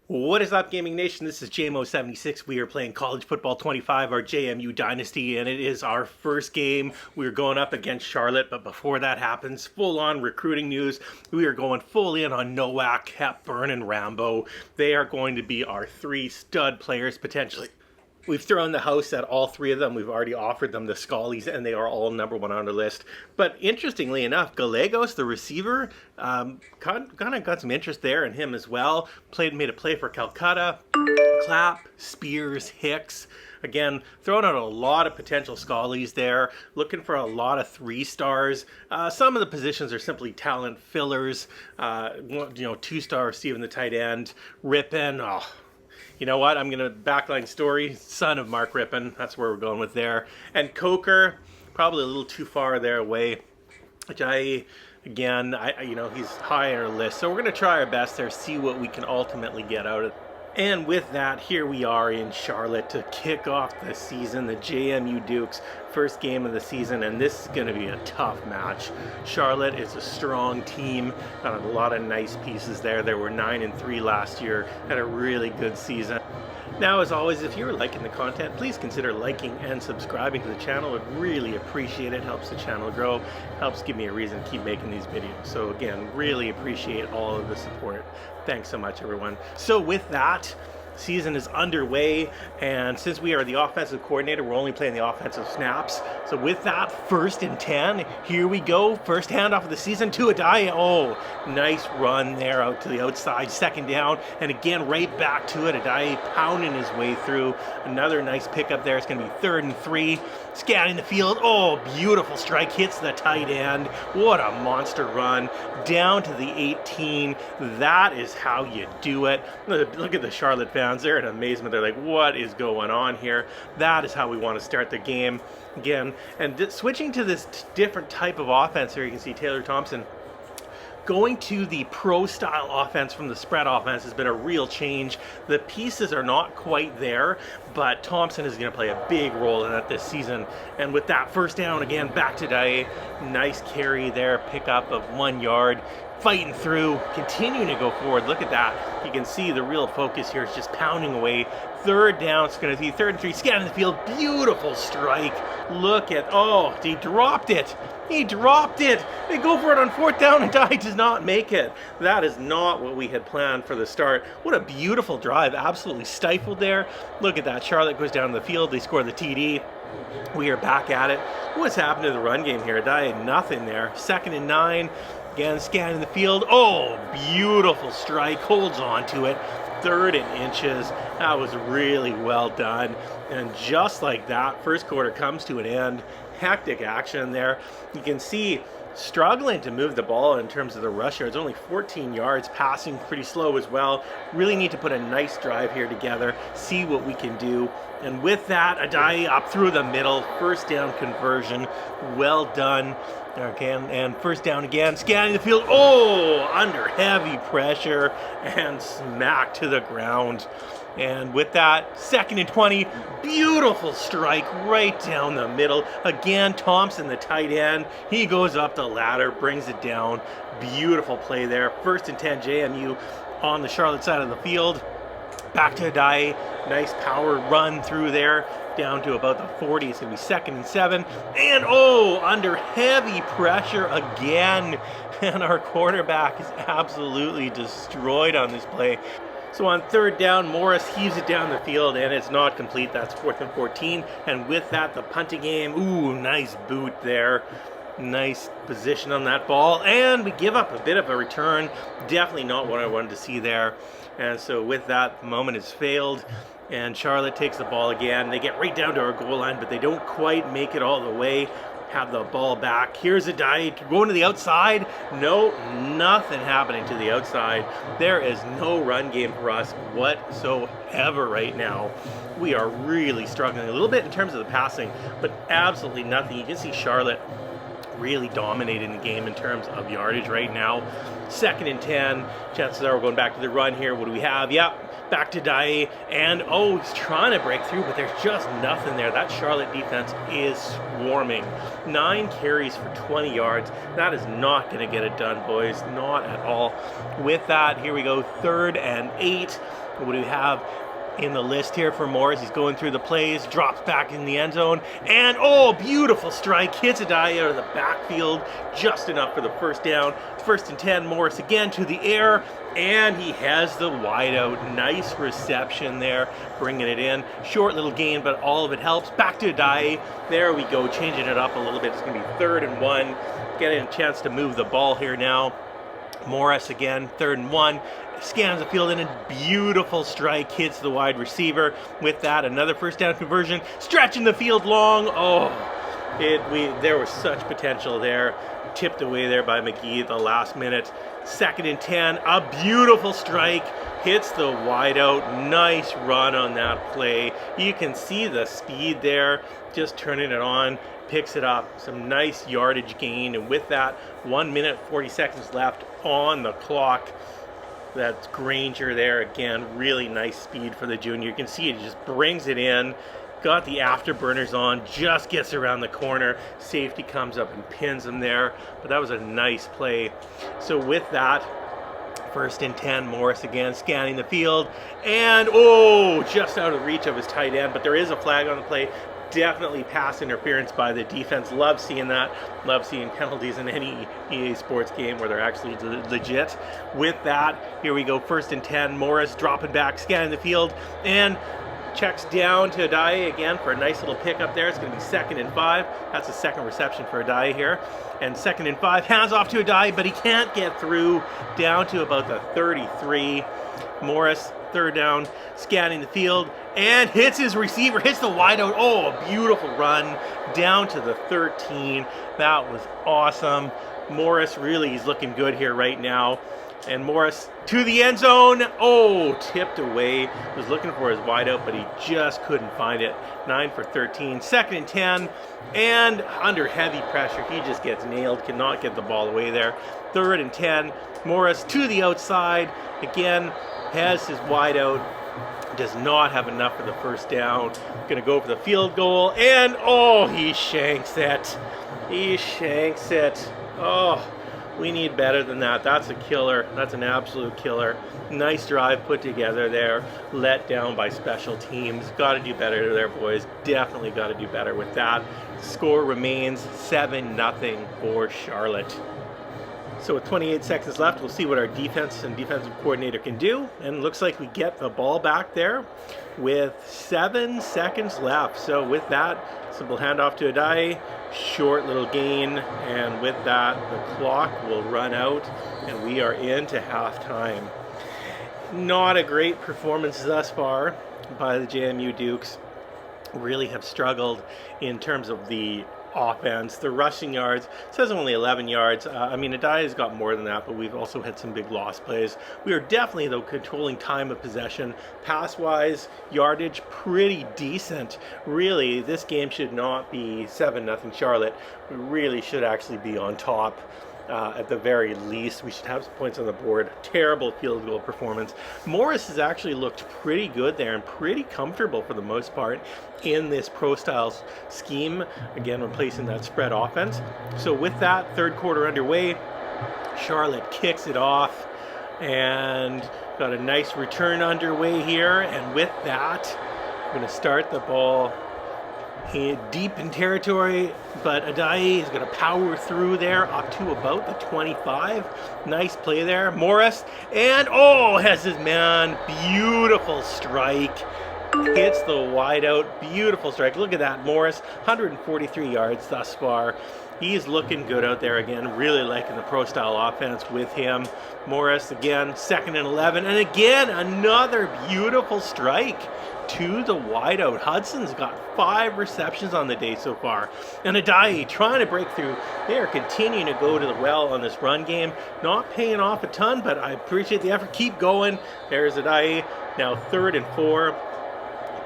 What is up, Gaming Nation? This is JMU We are playing College Football 25, our JMU Dynasty, and it is our first game. We're going up against Charlotte, but before that happens, full-on recruiting news. We are going full in on Nowak, Hepburn, and Rambo. They are going to be our three stud players, potentially. We've thrown the house at all three of them. We've already offered them the Scullies, and they are all number one on the list. But interestingly enough, Gallegos, the receiver, kind of got some interest there in him as well. Made a play for Calcutta. Clapp, Spears, Hicks. Again, throwing out a lot of potential Scullies there. Looking for a lot of 3-stars. Some of the positions are simply talent fillers. 2-star receiving the tight end. Rippin. You know what? I'm going to backline Story, son of Mark Rippon. That's where we're going with there. And Coker, probably a little too far there away. Which he's high on our list. So we're going to try our best there, see what we can ultimately get out of it. And with that, here we are in Charlotte to kick off the season, the JMU Dukes, first game of the season, and this is going to be a tough match. Charlotte is a strong team, got a lot of nice pieces there. They were 9-3 last year, had a really good season. Now, as always, if you're liking the content, please consider liking and subscribing to the channel. I'd really appreciate it. Helps the channel grow, helps give me a reason to keep making these videos. So again, really appreciate all of the support. Thanks so much, everyone. So with that, season is underway, and since we are the offensive coordinator, we're only playing the offensive snaps. So with that, 1st and 10, here we go. First handoff of the season to Adai. Oh, nice run there out to the outside. 2nd down, and again right back to it. Adai pounding his way through. Another nice pickup there. It's going to be 3rd and 3. Scanning the field. Oh, beautiful strike. Hits the tight end. What a monster run. Down to the 18. That is how you do it. Look at the Charlotte fans. They're in amazement. They're like, what is going on here? That is how we want to start the game again. And switching to this different type of offense here, you can see Taylor Thompson going to the pro-style offense from the spread offense has been a real change. The pieces are not quite there, but Thompson is going to play a big role in that this season. And with that 1st down, again, back to Daye. Nice carry there, pickup of 1 yard. Fighting through, continuing to go forward. Look at that. You can see the real focus here is just pounding away. 3rd down, it's going to be 3rd and 3. Scanning the field, beautiful strike. Look at, he dropped it. He dropped it. They go for it on 4th down, and Dye does not make it. That is not what we had planned for the start. What a beautiful drive. Absolutely stifled there. Look at that. Charlotte goes down the field. They score the TD. We are back at it. What's happened to the run game here? Dye had nothing there. 2nd and 9. Again, scanning the field. Oh, beautiful strike. Holds on to it. 3rd and inches. That was really well done. And just like that, first quarter comes to an end. Hectic action there. You can see struggling to move the ball in terms of the rush yards. Only 14 yards, passing pretty slow as well. Really need to put a nice drive here together, see what we can do. And with that, Adai up through the middle, 1st down conversion. Well done. Again, and 1st down again, scanning the field. Oh, under heavy pressure and smacked to the ground. And with that, 2nd and 20, beautiful strike right down the middle. Again, Thompson, the tight end, he goes up the ladder, brings it down. Beautiful play there. 1st and 10, JMU on the Charlotte side of the field. Back to Adai, nice power run through there, down to about the 40. It's going to be 2nd and 7. And under heavy pressure again. And our quarterback is absolutely destroyed on this play. So on 3rd down, Morris heaves it down the field, and it's not complete. That's 4th and 14. And with that, the punting game. Ooh, nice boot there. Nice position on that ball. And we give up a bit of a return. Definitely not what I wanted to see there. And so with that, the moment has failed. And Charlotte takes the ball again. They get right down to our goal line, but they don't quite make it all the way. Have the ball back. Here's a Adai going to the outside. No, nothing happening to the outside. There is no run game for us whatsoever right now. We are really struggling a little bit in terms of the passing, but absolutely nothing. You can see Charlotte really dominating the game in terms of yardage right now. 2nd and 10. Chances are we're going back to the run here. What do we have? Yep, back to Daye. And he's trying to break through, but there's just nothing there. That Charlotte defense is swarming. 9 carries for 20 yards. That is not going to get it done, boys. Not at all. With that, here we go. 3rd and 8. What do we have in the list here for Morris? He's going through the plays, drops back in the end zone, and oh, beautiful strike, hits a die out of the backfield, just enough for the first down. 1st and 10, Morris again to the air, and he has the wideout. Nice reception there, bringing it in. Short little gain, but all of it helps. Back to Adai. There we go, changing it up a little bit. It's going to be 3rd and 1. Getting a chance to move the ball here now. Morris again, 3rd and 1. Scans the field, and a beautiful strike hits the wide receiver. With that, another first down conversion. Stretching the field long. Oh, there was such potential there. Tipped away there by McGee at the last minute. 2nd and 10. A beautiful strike hits the wideout. Nice run on that play. You can see the speed there. Just turning it on. Picks it up. Some nice yardage gain. And with that, 1 minute 40 seconds left on the clock. That's Granger there again. Really nice speed for the junior. You can see it just brings it in. Got the afterburners on, just gets around the corner. Safety comes up and pins him there. But that was a nice play. So with that, 1st and 10, Morris again scanning the field. And oh, just out of reach of his tight end. But there is a flag on the play. Definitely pass interference by the defense. Love seeing that. Love seeing penalties in any EA Sports game where they're actually legit. With that, here we go. 1st and 10. Morris dropping back, scanning the field, and checks down to Adai again for a nice little pickup there. It's going to be 2nd and 5. That's the 2nd reception for Adai here. And 2nd and 5. Hands off to Adai, but he can't get through. Down to about the 33. Morris, 3rd down, scanning the field, and hits his receiver, hits the wideout. Oh, a beautiful run down to the 13. That was awesome. Morris really is looking good here right now. And Morris to the end zone. Oh, tipped away. Was looking for his wideout, but he just couldn't find it. 9 for 13. 2nd and 10. And under heavy pressure, he just gets nailed. Cannot get the ball away there. 3rd and 10. Morris to the outside. Again, has his wideout. Does not have enough for the first down. Going to go for the field goal. And oh, he shanks it. He shanks it. Oh, we need better than that. That's a killer. That's an absolute killer. Nice drive put together there. Let down by special teams. Got to do better there, boys. Definitely got to do better with that. Score remains 7-0 for Charlotte. So with 28 seconds left, we'll see what our defense and defensive coordinator can do. And it looks like we get the ball back there with 7 seconds left. So with that, simple handoff to Adai, short little gain, and with that, the clock will run out, and we are into halftime. Not a great performance thus far by the JMU Dukes. Really have struggled in terms of the offense. The rushing yards, it says only 11 yards. I mean, Adai has got more than that, but we've also had some big loss plays. We are definitely, though, controlling time of possession. Pass-wise, yardage, pretty decent. Really, this game should not be 7-0 Charlotte. We really should actually be on top. At the very least, we should have some points on the board. Terrible field goal performance. Morris has actually looked pretty good there and pretty comfortable for the most part in this pro-style scheme. Again, replacing that spread offense. So with that, 3rd quarter underway, Charlotte kicks it off and got a nice return underway here. And with that, we're going to start the ball deep in territory, but Adai is going to power through there up to about the 25. Nice play there. Morris, and oh, has his man. Beautiful strike. Hits the wideout. Beautiful strike. Look at that. Morris, 143 yards thus far. He's looking good out there again. Really liking the pro-style offense with him. Morris again, 2nd and 11. And again, another beautiful strike to the wideout. Hudson's got 5 receptions on the day so far. And Adai trying to break through. They are continuing to go to the well on this run game. Not paying off a ton, but I appreciate the effort. Keep going. There's Adai. Now 3rd and 4.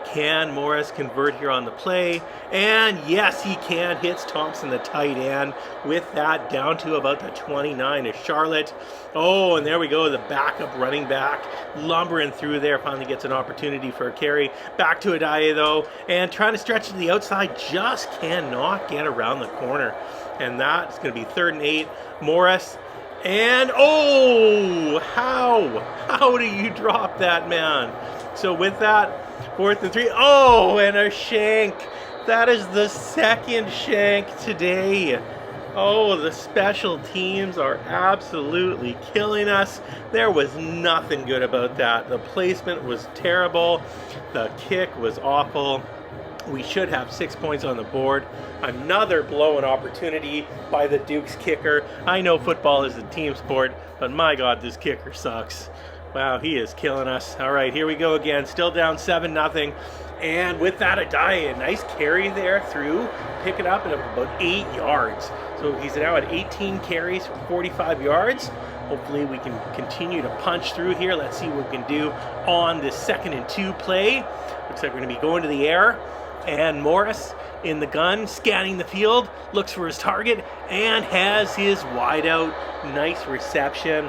Can Morris convert here on the play? And yes, he can. Hits Thompson, the tight end. With that, down to about the 29 of Charlotte. Oh, and there we go. The backup running back lumbering through there. Finally gets an opportunity for a carry. Back to Adai, though. And trying to stretch to the outside. Just cannot get around the corner. And that's going to be 3rd and 8. Morris. And oh, how do you drop that, man? So with that, 4th and 3. Oh, and a shank. That is the second shank today. Oh, the special teams are absolutely killing us. There was nothing good about that. The placement was terrible. The kick was awful. We should have 6 points on the board. Another blown opportunity by the Dukes kicker. I know football is a team sport, but my God, this kicker sucks. Wow, he is killing us. All right, here we go again. Still down 7-0. And with that, a nice carry there through. Pick it up at about 8 yards. So he's now at 18 carries for 45 yards. Hopefully we can continue to punch through here. Let's see what we can do on this 2nd and 2 play. Looks like we're going to be going to the air. And Morris in the gun, scanning the field, looks for his target, and has his wideout. Nice reception.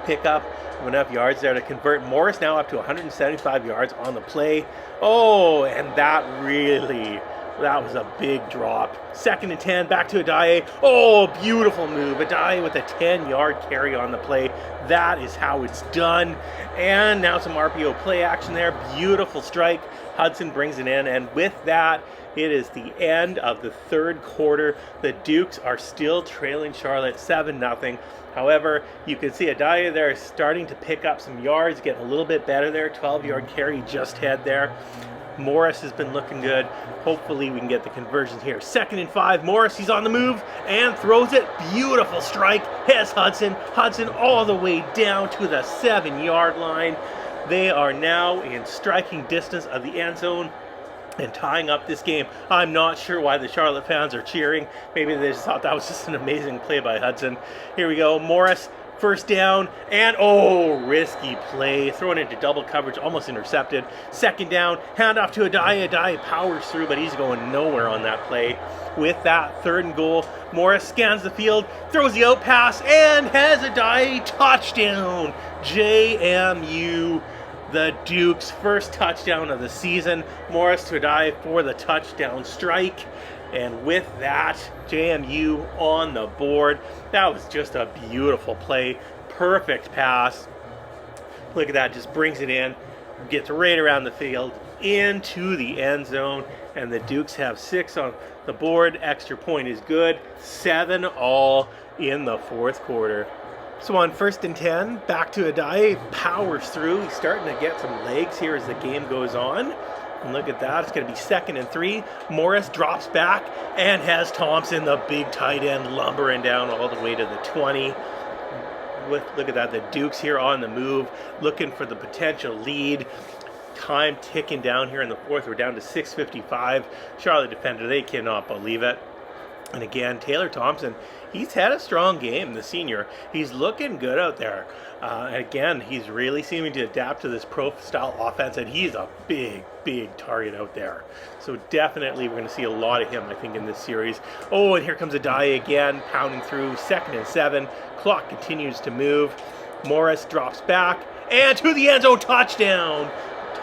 Pick up enough yards there to convert. Morris now up to 175 yards on the play. Oh, and that was a big drop. 2nd and 10, back to Adaye. Oh, beautiful move. Adaye with a 10-yard carry on the play. That is how it's done. And now some RPO play action there. Beautiful strike. Hudson brings it in, and with that, it is the end of the 3rd quarter. The Dukes are still trailing Charlotte 7-0. However, you can see Adaye there starting to pick up some yards, getting a little bit better there. 12-yard carry just had there. Morris has been looking good. Hopefully we can get the conversions here. 2nd and 5. Morris, he's on the move and throws it. Beautiful strike. Has Hudson. Hudson all the way down to the 7-yard line. They are now in striking distance of the end zone and tying up this game. I'm not sure why the Charlotte fans are cheering. Maybe they just thought that was just an amazing play by Hudson. Here we go. Morris, 1st down, and oh, risky play. Thrown into double coverage, almost intercepted. 2nd down, handoff to Adaye. Adaye powers through, but he's going nowhere on that play. With that, 3rd and goal, Morris scans the field, throws the out pass, and has Adaye touchdown. JMU, the Dukes' first touchdown of the season. Morris to Adaye for the touchdown strike. And with that, JMU on the board. That was just a beautiful play. Perfect pass. Look at that, just brings it in. Gets right around the field into the end zone. And the Dukes have 6 on the board. Extra point is good. 7-all in the 4th quarter. So on 1st and 10, back to Adaye. Powers through. He's starting to get some legs here as the game goes on. And look at that, it's going to be 2nd and 3. Morris drops back and has Thompson, the big tight end, lumbering down all the way to the 20. Look at that, the Dukes here on the move, looking for the potential lead. Time ticking down here in the 4th. We're down to 6:55. Charlotte defender, they cannot believe it. And again, Taylor Thompson, he's had a strong game, the senior. He's looking good out there. And again, he's really seeming to adapt to this pro-style offense, and he's a big, big target out there. So definitely we're going to see a lot of him, I think, in this series. Oh, and here comes Adaye again, pounding through. 2nd and 7. Clock continues to move. Morris drops back, and to the end zone, touchdown.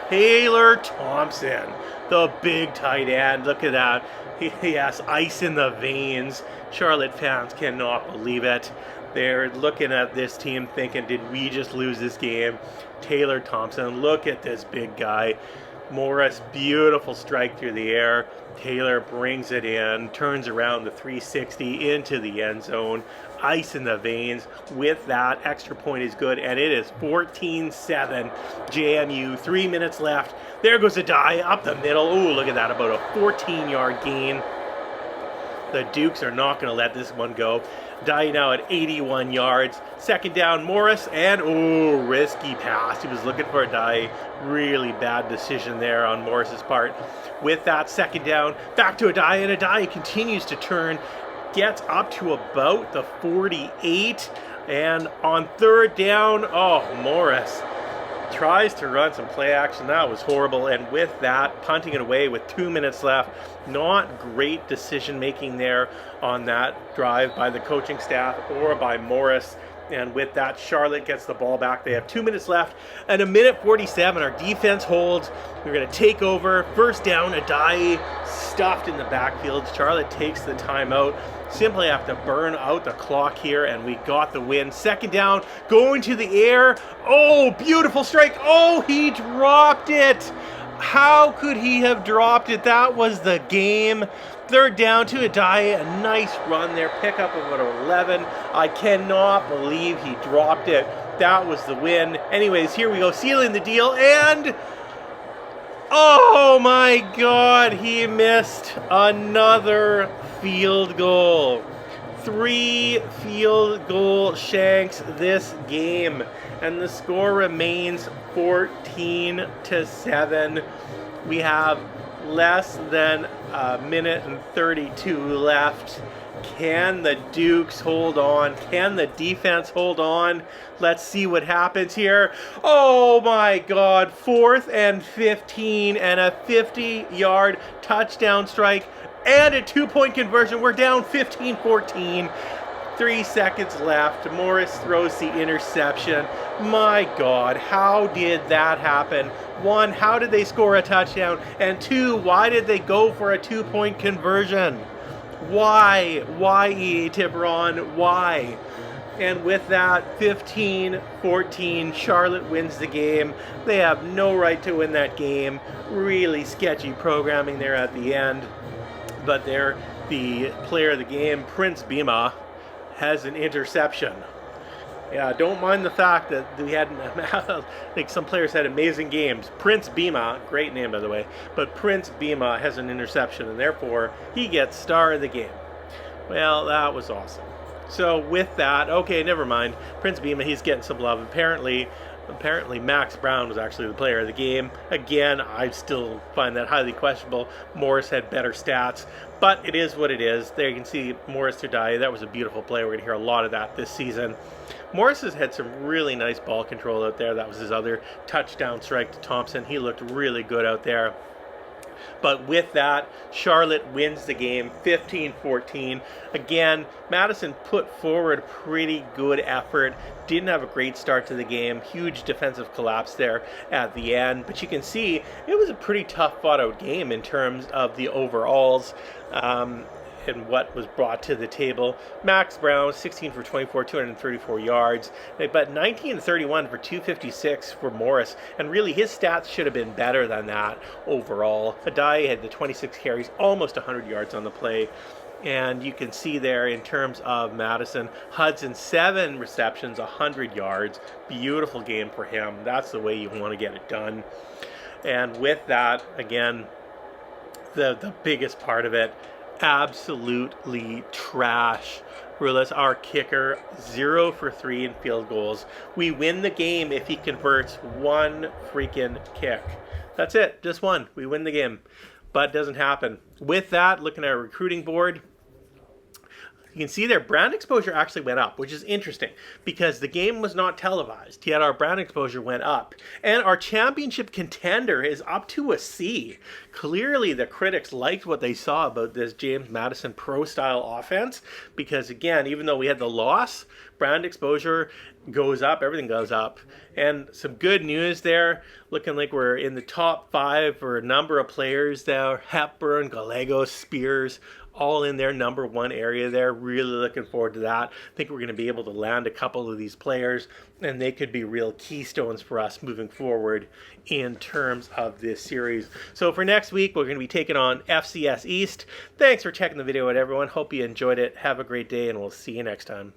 Taylor Thompson, the big tight end. Look at that. He has ice in the veins. Charlotte fans cannot believe it. They're looking at this team thinking, did we just lose this game? Taylor Thompson, look at this big guy. Morris, beautiful strike through the air. Taylor brings it in, turns around the 360 into the end zone. Ice in the veins. With that, extra point is good, and it is 14-7 JMU. 3 minutes left. There goes Adaye up the middle. Ooh, look at that, about a 14-yard gain. The Dukes are not going to let this one go. Adaye now at 81 yards. 2nd down, Morris, and ooh, risky pass. He was looking for Adaye. Really bad decision there on Morris's part. With that, 2nd down, back to Adaye, and Adaye continues to turn. Gets up to about the 48. And on 3rd down, oh, Morris tries to run some play action. That was horrible. And with that, punting it away with 2 minutes left. Not great decision making there on that drive by the coaching staff or by Morris. And with that, Charlotte gets the ball back. They have 2 minutes left and 1:47. Our defense holds. We're going to take over. First down, Adai stuffed in the backfield. Charlotte takes the timeout. Simply have to burn out the clock here, and we got the win. Second down, going to the air. Oh, beautiful strike. Oh, he dropped it. How could he have dropped it? That was the game. Third down to Adai. A nice run there. Pickup of about 11. I cannot believe he dropped it. That was the win. Anyways, here we go. Sealing the deal. And oh my God, he missed another field goal. 3 field goal shanks this game. And the score remains 14-7. We have less than a minute and 32 left. Can the Dukes hold on? Can the defense hold on? Let's see what happens here. Oh my God, 4th and 15 and a 50-yard touchdown strike and a 2-point conversion. We're down 15-14. 3 seconds left. Morris throws the interception. My God, how did that happen? 1, how did they score a touchdown? And 2, why did they go for a 2-point conversion? Why? Why, EA Tiburon? Why? And with that, 15-14, Charlotte wins the game. They have no right to win that game. Really sketchy programming there at the end. But they're the player of the game, Prince Bima, has an interception. Yeah, don't mind the fact that we had, like some players had amazing games. Prince Bima, great name by the way, but Prince Bima has an interception, and therefore he gets star of the game. Well, that was awesome. So with that, okay, never mind. Prince Bima, he's getting some love. Apparently Max Brown was actually the player of the game. Again, I still find that highly questionable. Morris had better stats, but it is what it is. There you can see Morris to die. That was a beautiful play. We're going to hear a lot of that this season. Morris has had some really nice ball control out there. That was his other touchdown strike to Thompson. He looked really good out there. But with that, Charlotte wins the game 15-14. Again, Madison put forward pretty good effort. Didn't have a great start to the game. Huge defensive collapse there at the end. But you can see it was a pretty tough fought out game in terms of the overalls. And what was brought to the table. Max Brown, 16 for 24, 234 yards, but 19-31 for 256 for Morris. And really, his stats should have been better than that overall. Adai had the 26 carries, almost 100 yards on the play. And you can see there in terms of Madison, Hudson, 7 receptions, 100 yards. Beautiful game for him. That's the way you want to get it done. And with that, again, the biggest part of it, absolutely trash. Rulas, our kicker, 0 for 3 in field goals. We win the game if he converts 1 freaking kick. That's it, just 1. We win the game, but it doesn't happen. With that, looking at our recruiting board, you can see there brand exposure actually went up, which is interesting because the game was not televised, yet our brand exposure went up. And our championship contender is up to a C. Clearly the critics liked what they saw about this James Madison pro-style offense because, again, even though we had the loss, brand exposure goes up, everything goes up. And some good news there, looking like we're in the top 5 for a number of players there. Hepburn, Gallegos, Spears, all in their number 1 area there. Really looking forward to that. I think we're going to be able to land a couple of these players, and they could be real keystones for us moving forward in terms of this series. So for next week, we're going to be taking on FCS East. Thanks for checking the video out, everyone. Hope you enjoyed it. Have a great day, and we'll see you next time.